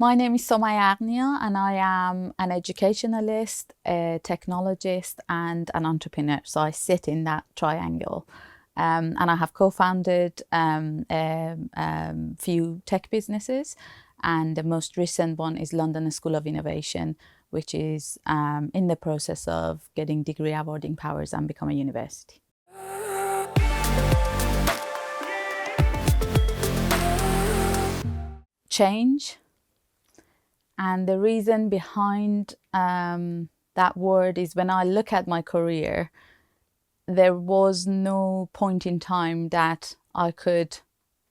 My name is Somayeh Aghnia, and I am an educationalist, a technologist, and an entrepreneur. So I sit in that triangle. And I have co-founded a few tech businesses, and the most recent one is London School of Innovation, which is in the process of getting degree awarding powers and become a university. Change. And the reason behind that word is when I look at my career, there was no point in time that I could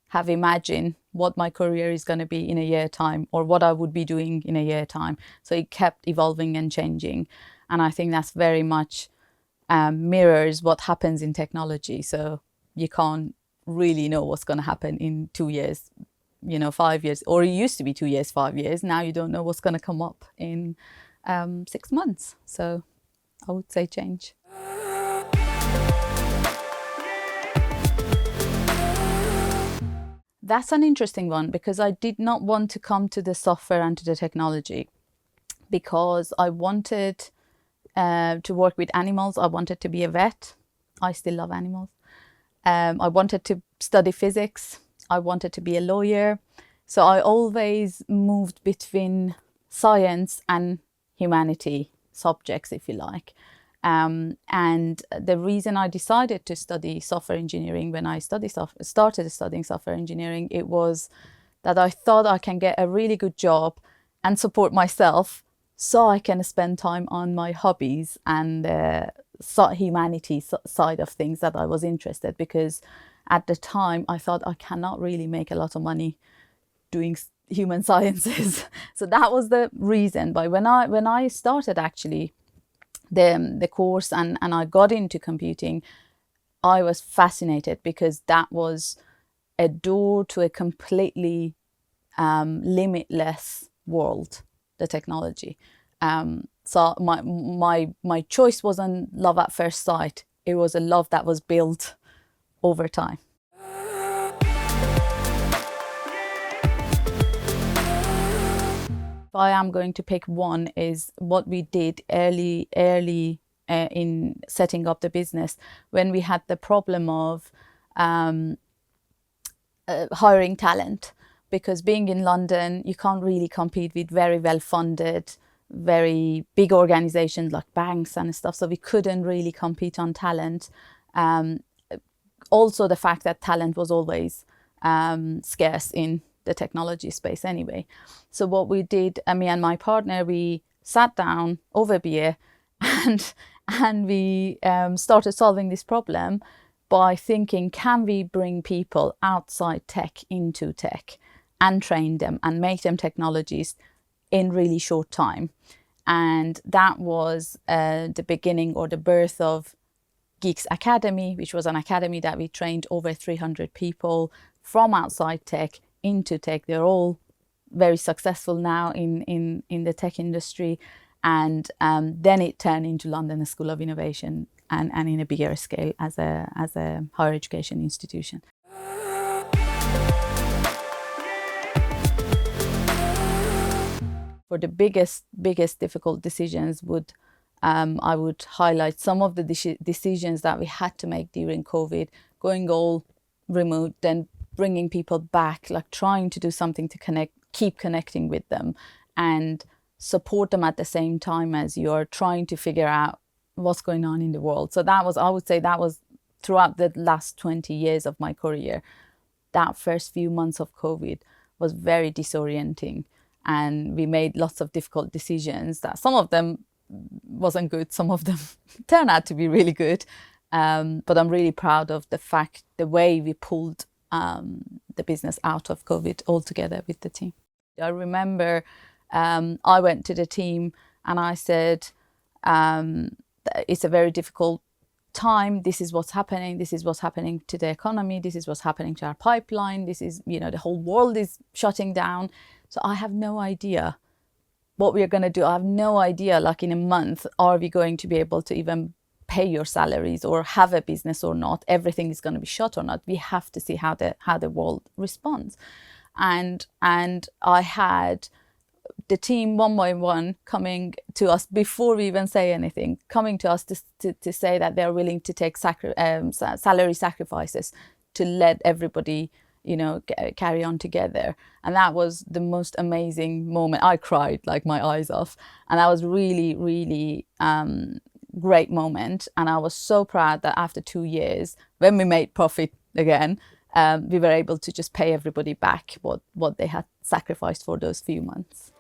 have imagined what my career is going to be in a year time or what I would be doing in a year time. So it kept evolving and changing. And I think that's very much mirrors what happens in technology. So you can't really know what's going to happen in 2 years, 5 years, or it used to be 2 years, 5 years. Now you don't know what's going to come up in 6 months. So I would say change. That's an interesting one because I did not want to come to the software and to the technology because I wanted to work with animals. I wanted to be a vet. I still love animals. I wanted to study physics. I wanted to be a lawyer. So I always moved between science and humanity subjects, if you like. And the reason I decided to study software engineering when I started studying software engineering, it was that I thought I can get a really good job and support myself so I can spend time on my hobbies and humanity side of things that I was interested, because at the time I thought I cannot really make a lot of money doing human sciences. So that was the reason. But when I started actually the course and I got into computing, I was fascinated because that was a door to a completely limitless world, the technology. So my choice wasn't love at first sight. It was a love that was built over time. If I am going to pick one, is what we did early in setting up the business when we had the problem of hiring talent, because being in London, you can't really compete with very well-funded, very big organizations like banks and stuff. So we couldn't really compete on talent. Also, the fact that talent was always scarce in the technology space anyway. So what we did, me and my partner, we sat down over beer and we started solving this problem by thinking, can we bring people outside tech into tech and train them and make them technologists in really short time? And that was the beginning or the birth of Geeks Academy, which was an academy that we trained over 300 people from outside tech into tech. They're all very successful now in the tech industry. And then it turned into London School of Innovation and in a bigger scale as a higher education institution. For the biggest difficult decisions I would highlight some of the decisions that we had to make during COVID, going all remote, then bringing people back, like trying to do something to keep connecting with them and support them at the same time as you're trying to figure out what's going on in the world. So I would say that was throughout the last 20 years of my career. That first few months of COVID was very disorienting, and we made lots of difficult decisions that some of them wasn't good, some of them turned out to be really good. But I'm really proud of the way we pulled the business out of COVID altogether with the team. I remember I went to the team and I said, it's a very difficult time. This is what's happening. This is what's happening to the economy. This is what's happening to our pipeline. This is, the whole world is shutting down. So I have no idea what we're going to do. I have no idea, like in a month, are we going to be able to even pay your salaries or have a business or not? Everything is going to be shut or not. We have to see how the world responds. And I had the team one by one coming to us before we even say anything, coming to us to say that they're willing to take salary sacrifices to let everybody, you know, carry on together. And that was the most amazing moment. I cried like my eyes off, and that was really, really great moment. And I was so proud that after 2 years, when we made profit again, we were able to just pay everybody back what they had sacrificed for those few months.